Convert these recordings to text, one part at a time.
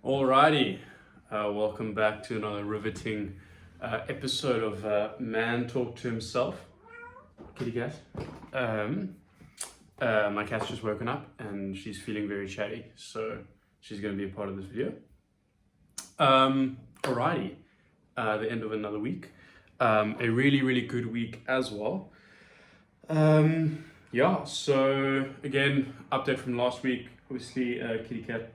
Alrighty, welcome back to another riveting episode of Man Talk to Himself. Kitty cat. My cat's just woken up and she's feeling very chatty, so she's going to be a part of this video. Alrighty, the end of another week. A really good week as well. So again, update from last week. Obviously, kitty cat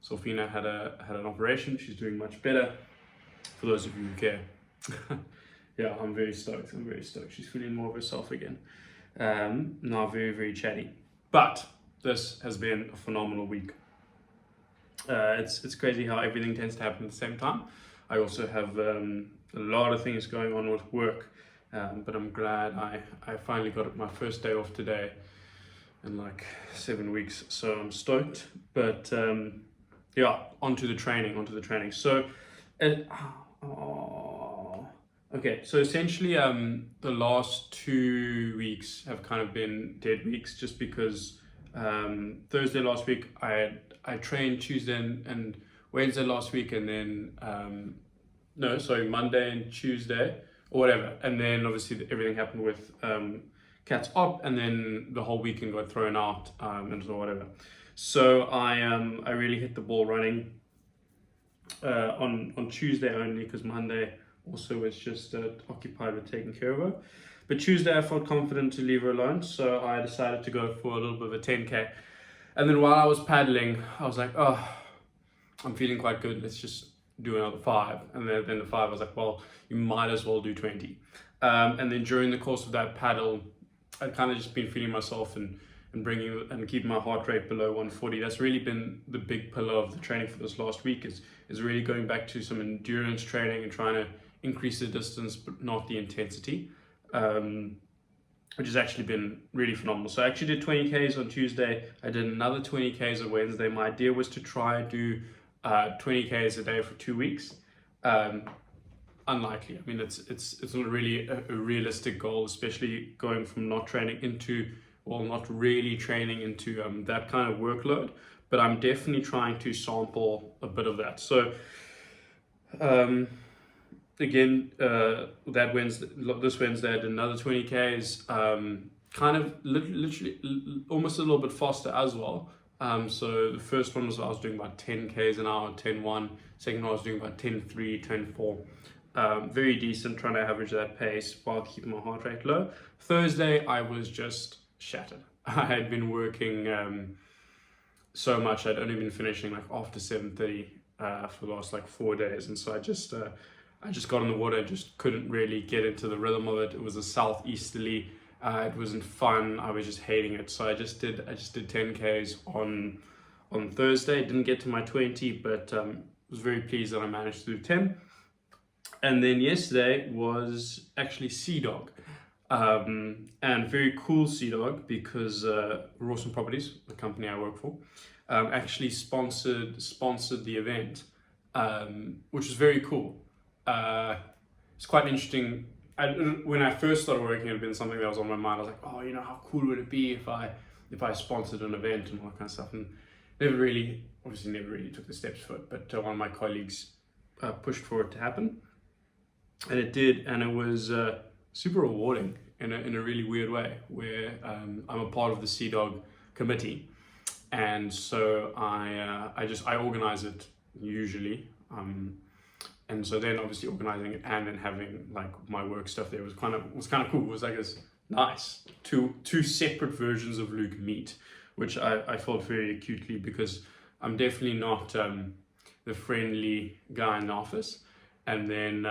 Sophina had an operation. She's doing much better. For those of you who care. Yeah, I'm very stoked. She's feeling more of herself again. Now very chatty. But this has been a phenomenal week. It's crazy how everything tends to happen at the same time. I also have a lot of things going on with work. But I'm glad I finally got my first day off today in like 7 weeks. So I'm stoked. But onto the training. So, okay. So essentially, the last 2 weeks have kind of been dead weeks, just because Thursday last week I trained Tuesday and Wednesday last week, and then Monday and Tuesday or whatever, and then obviously everything happened with Cat's op, and then the whole weekend got thrown out, and so whatever. So I really hit the ball running on Tuesday only, because Monday also was just occupied with taking care of her. But Tuesday I felt confident to leave her alone, so I decided to go for a little bit of a 10k. And then while I was paddling, I was like, oh, I'm feeling quite good. Let's just do another 5. And then the 5, I was like, well, you might as well do 20. And then during the course of that paddle, I'd kind of just been feeling myself and bringing and keeping my heart rate below 140. That's really been the big pillar of the training for this last week, is really going back to some endurance training and trying to increase the distance but not the intensity, which has actually been really phenomenal. So I actually did 20Ks on Tuesday. I did another 20Ks on Wednesday. My idea was to try and do 20Ks a day for 2 weeks. Unlikely. I mean, it's not really a realistic goal, especially going from not really training into that kind of workload. But I'm definitely trying to sample a bit of that. So again, this Wednesday I did another 20Ks, kind of literally almost a little bit faster as well. So the first one was I was doing about 10Ks an hour, 10.1. Second one I was doing about 10.3, 10.4. Very decent, trying to average that pace while keeping my heart rate low. Thursday I was just shattered. I had been working so much. I'd only been finishing like after 7:30 for the last like 4 days, and so I just got in the water and just couldn't really get into the rhythm of it. It was a southeasterly. It wasn't fun. I was just hating it. So I just did 10Ks on Thursday. Didn't get to my 20, but was very pleased that I managed to do 10. And then yesterday was actually Sea Dog, and very cool Sea Dog, because Rawson Properties, the company I work for, actually sponsored the event, which was very cool. It's quite interesting. When I first started working, it had been something that was on my mind. I was like, oh, how cool would it be if I sponsored an event and all that kind of stuff, and never really took the steps for it. But one of my colleagues pushed for it to happen, and it did, and it was super rewarding in a really weird way, where I'm a part of the Sea Dog committee, and so I organize it usually. And so then obviously organizing it and then having like my work stuff there was kind of cool. It was like this nice two separate versions of Luke meet, which I felt very acutely, because I'm definitely not the friendly guy in the office. And then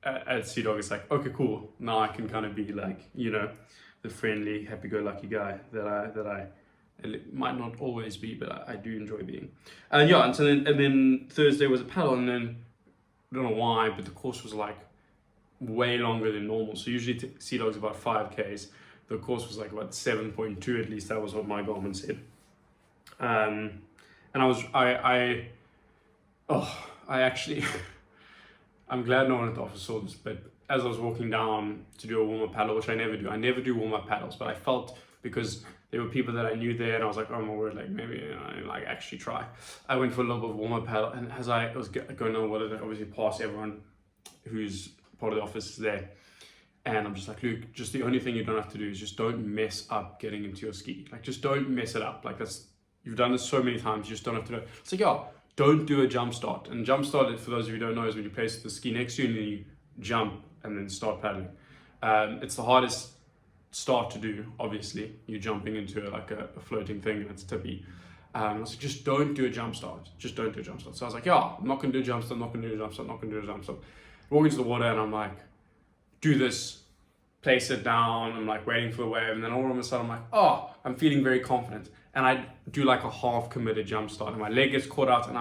at Sea Dog, it's like, okay, cool. Now I can kind of be like, the friendly, happy-go-lucky guy that I it might not always be, but I do enjoy being. And then Thursday was a paddle, and then I don't know why, but the course was like way longer than normal. So usually Sea Dog's about 5Ks. The course was like about 7.2, at least that was what my Garmin said. And I actually, I'm glad no one at the office saw this, but as I was walking down to do a warm-up paddle, which I never do warm-up paddles, but I felt, because there were people that I knew there, and I was like, oh my word, like maybe like actually try. I went for a little bit of warm-up paddle, and as I was going on with it, obviously past everyone who's part of the office there, and I'm just like, Luke, just the only thing you don't have to do is just don't mess up getting into your ski. Like, just don't mess it up. Like, you've done this so many times, you just don't have to do it. It's like, yeah, don't do a jump start. And jump start, for those of you who don't know, is when you place the ski next to you and then you jump and then start paddling. It's the hardest start to do, obviously. You're jumping into a floating thing and it's tippy. I was like, just don't do a jump start. Just don't do a jump start. So I was like, yeah, I'm not going to do a jump start, I'm not going to do a jump start, I'm not going to do a jump start. Walk into the water and I'm like, do this, place it down, I'm like waiting for the wave, and then all of a sudden I'm like, oh, I'm feeling very confident. And I do like a half committed jump start and my leg gets caught out and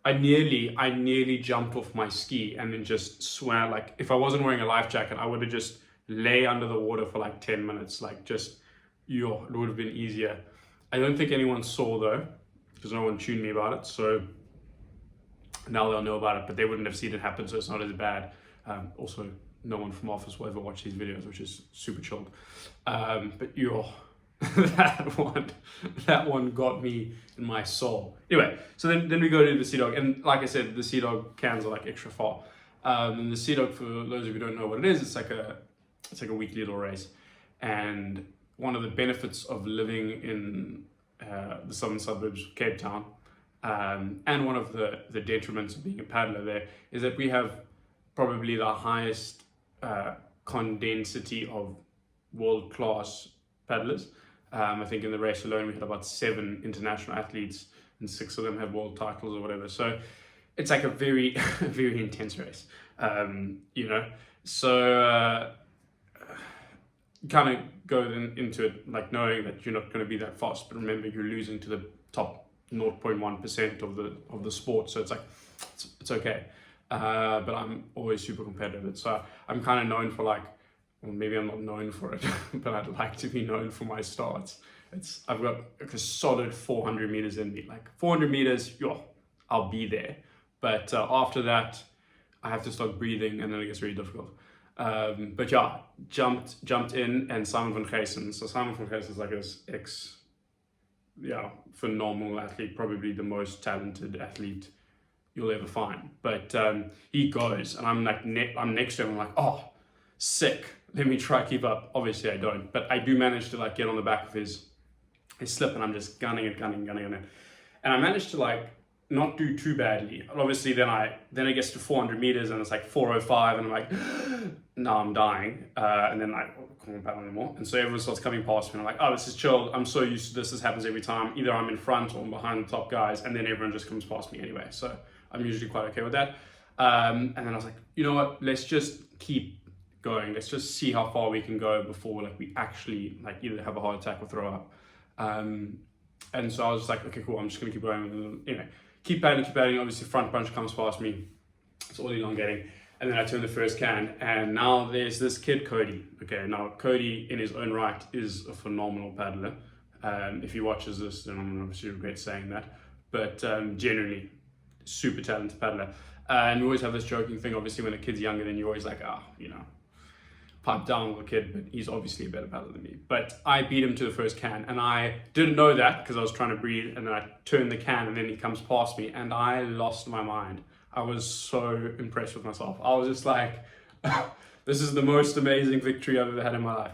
I nearly jumped off my ski and then just swam. Like, if I wasn't wearing a life jacket, I would have just lay under the water for like 10 minutes. Like, just, it would have been easier. I don't think anyone saw though, because no one tuned me about it. So now they'll know about it, but they wouldn't have seen it happen, so it's not as bad. Also, no one from office will ever watch these videos, which is super chilled. But that one got me in my soul. Anyway, so then we go to the Sea Dog, and like I said, the Sea Dog cans are like extra far. And the Sea Dog, for those of you who don't know what it is, it's like a weekly little race. And one of the benefits of living in the southern suburbs of Cape Town, and one of the detriments of being a paddler there, is that we have probably the highest condensity of world-class paddlers. I think in the race alone we had about 7 international athletes and 6 of them have world titles or whatever. So it's like a very, very intense race, So kind of go into it like knowing that you're not going to be that fast, but remember you're losing to the top 0.1% of the sport, so it's like it's okay. But I'm always super competitive, so I'm kind of known for like, well, maybe I'm not known for it, but I'd like to be known for my starts. I've got a solid 400 meters in me. Like 400 meters, I'll be there. But after that, I have to start breathing, and then it gets really difficult. But yeah, jumped in, and Simon van Geysen. So Simon van Geysen is like this phenomenal athlete, probably the most talented athlete you'll ever find. But he goes, and I'm like, I'm next to him. I'm like, oh, sick. Let me try keep up. Obviously, I don't, but I do manage to like get on the back of his slip, and I'm just gunning it, and I managed to like not do too badly. Obviously, then it gets to 400 meters, and it's like 405, and I'm like, no, I'm dying. And then I can't paddle anymore. And so everyone starts coming past me, and I'm like, oh, this is chill. I'm so used to this. This happens every time. Either I'm in front or I'm behind the top guys, and then everyone just comes past me anyway. So I'm usually quite okay with that. And then I was like, you know what? Let's just keep going. Let's just see how far we can go before like we actually like either have a heart attack or throw up. And so I was just like, okay, cool. I'm just gonna keep going. Anyway, keep paddling. Obviously, front bunch comes past me. It's all elongating. And then I turn the first can, and now there's this kid, Cody. Okay, now Cody in his own right is a phenomenal paddler. If he watches this, then I'm gonna obviously regret saying that. But generally, super talented paddler. And we always have this joking thing, obviously, when a kid's younger, then you're always like, pipe down with the kid, but he's obviously a better paddler than me. But I beat him to the first can, and I didn't know that because I was trying to breathe, and then I turned the can, and then he comes past me, and I lost my mind. I was so impressed with myself. I was just like, this is the most amazing victory I've ever had in my life.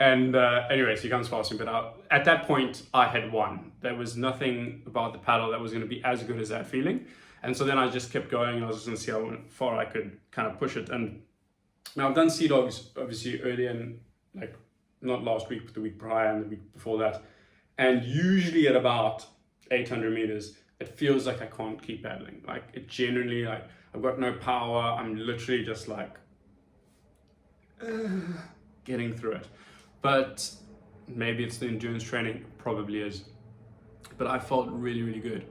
And anyway, so he comes past me, but at that point, I had won. There was nothing about the paddle that was going to be as good as that feeling. And so then I just kept going, and I was just going to see how far I could kind of push it. And now I've done Sea Dogs obviously earlier, and like not last week, but the week prior and the week before that. And usually at about 800 meters, it feels like I can't keep paddling. Like it generally, like I've got no power. I'm literally just like getting through it. But maybe it's the endurance training, probably is. But I felt really, really good.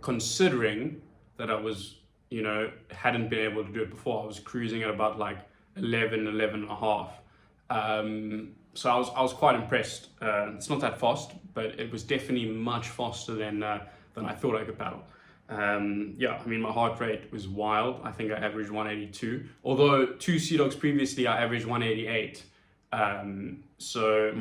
Considering that I was, hadn't been able to do it before. I was cruising at about like 11 and a half. So I was quite impressed. It's not that fast, but it was definitely much faster than I thought I could paddle. My heart rate was wild. I think I averaged 182. Although 2 Sea Dogs previously, I averaged 188. So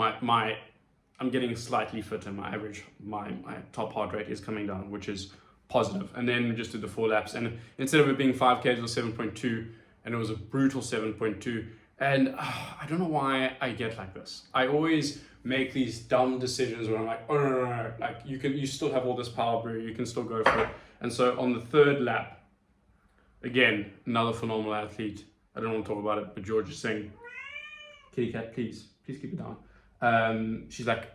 I'm getting slightly fitter. My average, my top heart rate is coming down, which is positive. And then we just did the 4 laps, and instead of it being 5Ks, it was 7.2, and it was a brutal 7.2. And I don't know why I get like this. I always make these dumb decisions where I'm like, oh no, like you still have all this power, bro. You can still go for it. And so on the 3rd lap, again, another phenomenal athlete. I don't want to talk about it, but Georgia Singh, kitty cat, please keep it down. She's like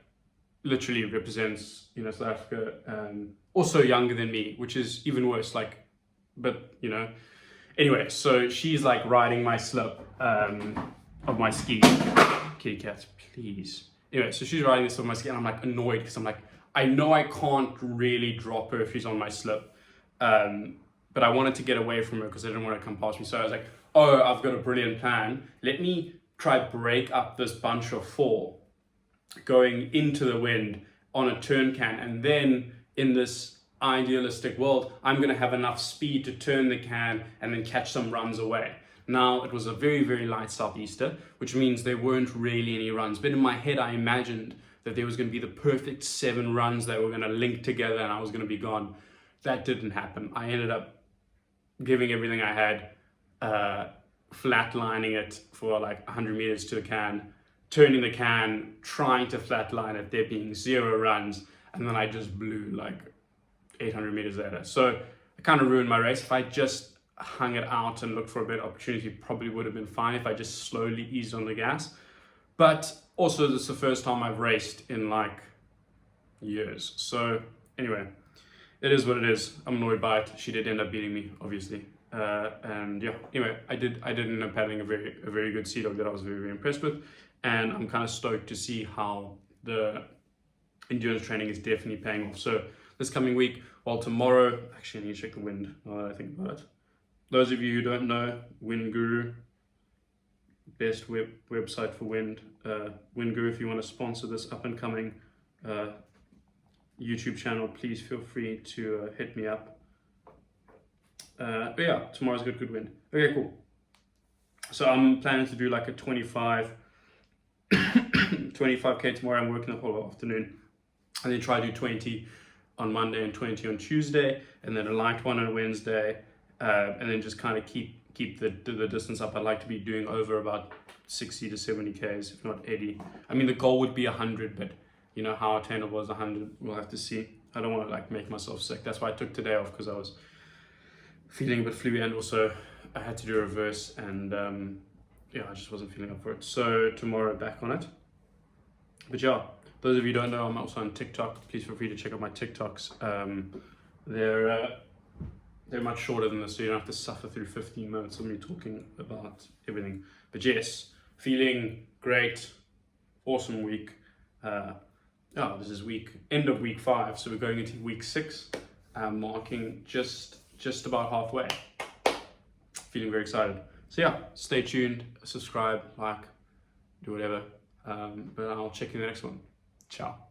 literally represents, you know, South Africa. Also younger than me, which is even worse. Like, but you know. Anyway, so she's like riding my slip of my ski. Kitty cats, please. Anyway, so she's riding this on my ski, and I'm like annoyed because I'm like, I know I can't really drop her if she's on my slip. But I wanted to get away from her because I didn't want to come past me. So I was like, oh, I've got a brilliant plan. Let me try break up this bunch of 4 going into the wind on a turn can, and then in this idealistic world, I'm going to have enough speed to turn the can and then catch some runs away. Now, it was a very, very light southeaster, which means there weren't really any runs. But in my head, I imagined that there was going to be the perfect 7 runs that were going to link together and I was going to be gone. That didn't happen. I ended up giving everything I had, flatlining it for like 100 meters to the can, turning the can, trying to flatline it, there being 0 runs, and then I just blew like 800 meters later. So I kind of ruined my race. If I just hung it out and looked for a better opportunity, probably would have been fine if I just slowly eased on the gas. But also, this is the first time I've raced in like years. So anyway, it is what it is. I'm annoyed by it. She did end up beating me, obviously. And yeah, anyway, I did end up having a very good sea dog that I was very, very impressed with. And I'm kind of stoked to see how the endurance training is definitely paying off. So this coming week, well, tomorrow, actually I need to check the wind now that I think about it. Those of you who don't know, Wind Guru, best website for wind. Wind Guru, if you want to sponsor this up and coming YouTube channel, please feel free to hit me up. But yeah, tomorrow's got good wind. Okay, cool. So I'm planning to do like a 25K tomorrow. I'm working the whole afternoon, and then try to do 20 on Monday and 20 on Tuesday, and then a light one on Wednesday, and then just kind of keep the distance up. I'd like to be doing over about 60 to 70 Ks, if not 80. I mean, the goal would be 100, but you know how attainable is 100, we'll have to see. I don't want to like make myself sick. That's why I took today off, because I was feeling a bit flu, and also I had to do a reverse, and yeah, I just wasn't feeling up for it. So tomorrow back on it. But yeah, those of you who don't know, I'm also on TikTok. Please feel free to check out my TikToks. They're much shorter than this, so you don't have to suffer through 15 minutes of me talking about everything. But yes, feeling great, awesome week. This is end of week 5, so we're going into week 6, marking just about halfway. Feeling very excited. So yeah, stay tuned, subscribe, like, do whatever. But I'll check you in the next one. Ciao.